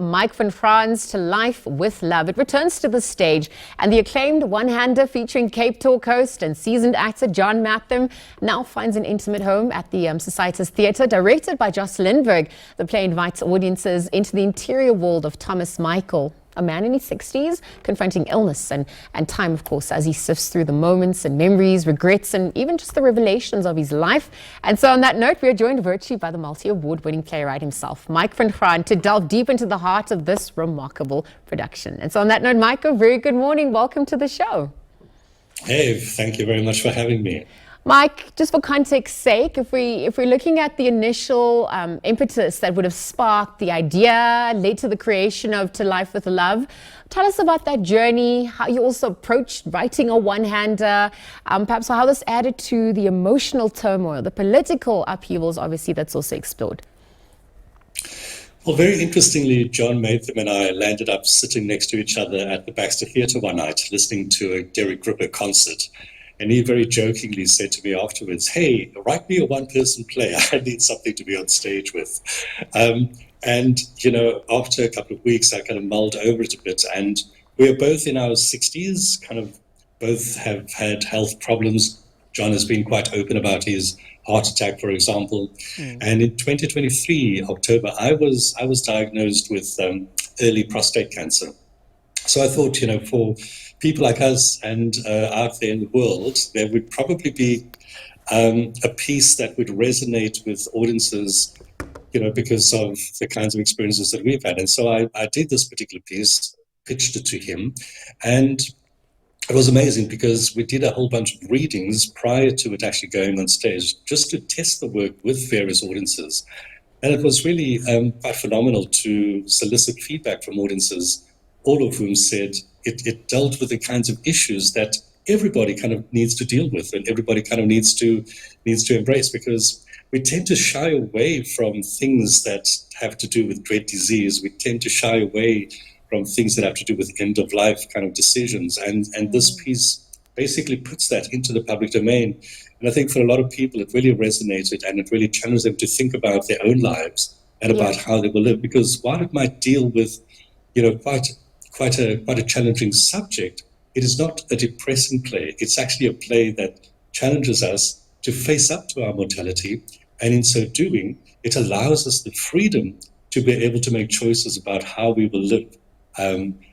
Mike van Fraan's To Life with Love. It returns to the stage, and the acclaimed one-hander featuring Cape Talk host and seasoned actor John Maytham now finds an intimate home at the Societas Theatre. Directed by Josh Lindberg, the play invites audiences into the interior world of Thomas Michael, a man in his 60s, confronting illness and time, of course, as he sifts through the moments and memories, regrets, and even just the revelations of his life. And so on that note, we are joined virtually by the multi-award-winning playwright himself, Mike van Graan, to delve deep into the heart of this remarkable production. And so on that note, Michael, very good morning. Welcome to the show. Hey, thank you very much for having me. Mike, just for context's sake, if we're looking at the initial impetus that would have sparked the idea, led to the creation of To Life with Love, tell us about that journey, how you also approached writing a one-hander, perhaps how this added to the emotional turmoil, the political upheavals, obviously, that's also explored. Well, very interestingly, John Maytham and I landed up sitting next to each other at the Baxter Theatre one night, listening to a Derek Gripper concert. And he very jokingly said to me afterwards, "Hey, write me a one-person play. I need something to be on stage with." And, you know, after a couple of weeks, I kind of mulled over it a bit. And we are both in our 60s, kind of both have had health problems. John has been quite open about his heart attack, for example. And in 2023, October, I was diagnosed with early prostate cancer. So I thought, you know, for people like us and out there in the world, there would probably be a piece that would resonate with audiences, you know, because of the kinds of experiences that we've had. And so I did this particular piece, pitched it to him, and it was amazing because we did a whole bunch of readings prior to it actually going on stage, just to test the work with various audiences. And it was really quite phenomenal to solicit feedback from audiences, all of whom said it dealt with the kinds of issues that everybody kind of needs to deal with and everybody kind of needs to embrace, because we tend to shy away from things that have to do with dread disease. We tend to shy away from things that have to do with end-of-life kind of decisions. And this piece basically puts that into the public domain. And I think for a lot of people, it really resonated and it really challenged them to think about their own lives and about how they will live. Because while it might deal with, you know, quite a challenging subject, it is not a depressing play. It's actually a play that challenges us to face up to our mortality. And in so doing, it allows us the freedom to be able to make choices about how we will live.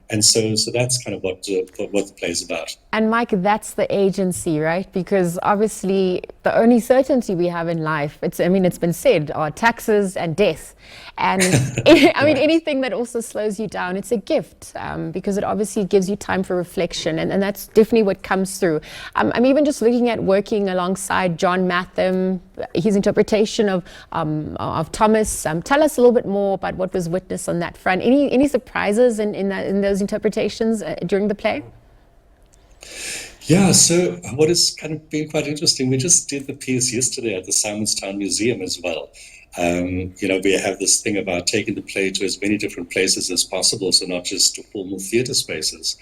And so that's kind of what the play is about. And Mike, that's the agency, right? Because obviously the only certainty we have in life, it's been said, are taxes and death. And anything that also slows you down, it's a gift, because it obviously gives you time for reflection. And that's definitely what comes through. I'm even just looking at working alongside John Maytham, his interpretation of Thomas. Tell us a little bit more about what was witnessed on that front. Any surprises in those interpretations during the play? Yeah, so what has kind of been quite interesting, we just did the piece yesterday at the Simonstown Museum as well. You know, we have this thing about taking the play to as many different places as possible, so not just to formal theatre spaces.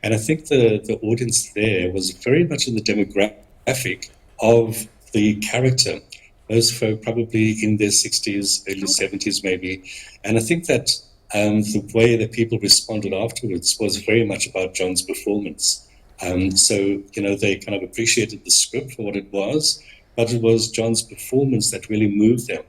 And I think the audience there was very much in the demographic of the character. Those folk probably in their 60s, early 70s maybe. And I think that the way that people responded afterwards was very much about John's performance. So, you know, they kind of appreciated the script for what it was, but it was John's performance that really moved them.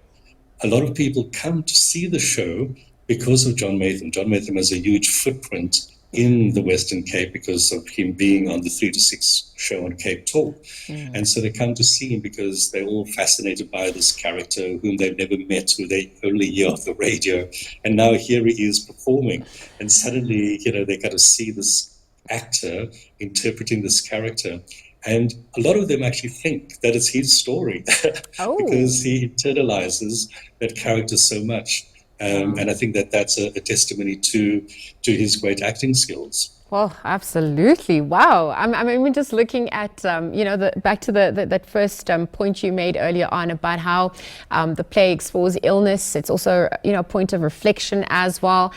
A lot of people come to see the show because of John Maytham. John Maytham has a huge footprint in the Western Cape because of him being on the 3 to 6 show on Cape Talk. And so they come to see him because they're all fascinated by this character whom they've never met, who they only hear off the radio. And now here he is performing. And suddenly, you know, they got to see this actor interpreting this character. And a lot of them actually think that it's his story because he internalizes that character so much. And I think that that's a testimony to his great acting skills. Well, absolutely. Wow. I'm even just looking at, back to that first point you made earlier on about how the play explores illness. It's also, a point of reflection as well.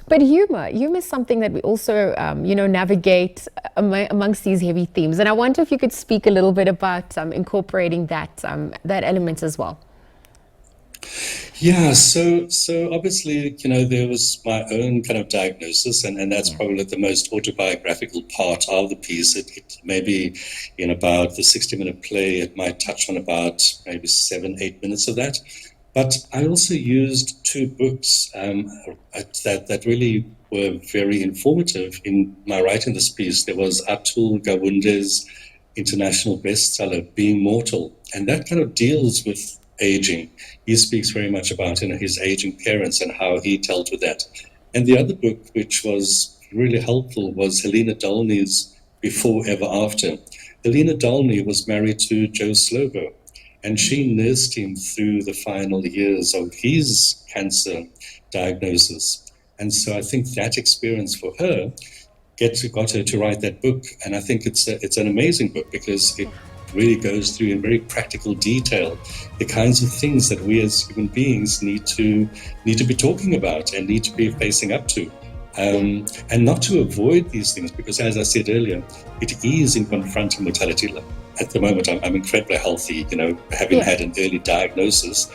But humor is something that we also, navigate amongst these heavy themes. And I wonder if you could speak a little bit about incorporating that element as well. Yeah, so obviously, there was my own kind of diagnosis, and that's probably the most autobiographical part of the piece. It maybe in about the 60-minute play, it might touch on about maybe 7, 8 minutes of that. But I also used two books that really were very informative in my writing this piece. There was Atul Gawunde's international bestseller, Being Mortal, and that kind of deals with aging. He speaks very much about his aging parents and how he dealt with that. And the other book, which was really helpful, was Helena Dolney's Before Ever After. Helena Dolney was married to Joe Slovo, and she nursed him through the final years of his cancer diagnosis. And so I think that experience for her got her to write that book. And I think it's an amazing book because it really goes through in very practical detail the kinds of things that we as human beings need to be talking about and need to be facing up to. And not to avoid these things, because as I said earlier, it is in confronting mortality. At the moment, I'm incredibly healthy, having had an early diagnosis,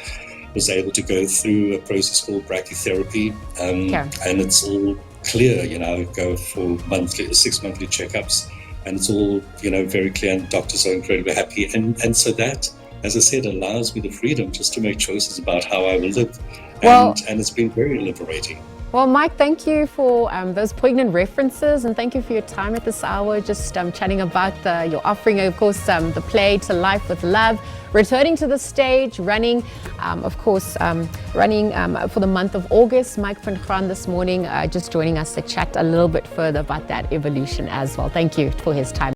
was able to go through a process called brachytherapy, and it's all clear. I go for 6 monthly checkups, and it's all, very clear, and doctors are incredibly happy. And so that, as I said, allows me the freedom just to make choices about how I will live. And it's been very liberating. Well, Mike, thank you for those poignant references, and thank you for your time at this hour, just chatting about your offering, of course, the play To Life with Love, returning to the stage, running for the month of August. Mike van Graan this morning just joining us to chat a little bit further about that evolution as well. Thank you for his time.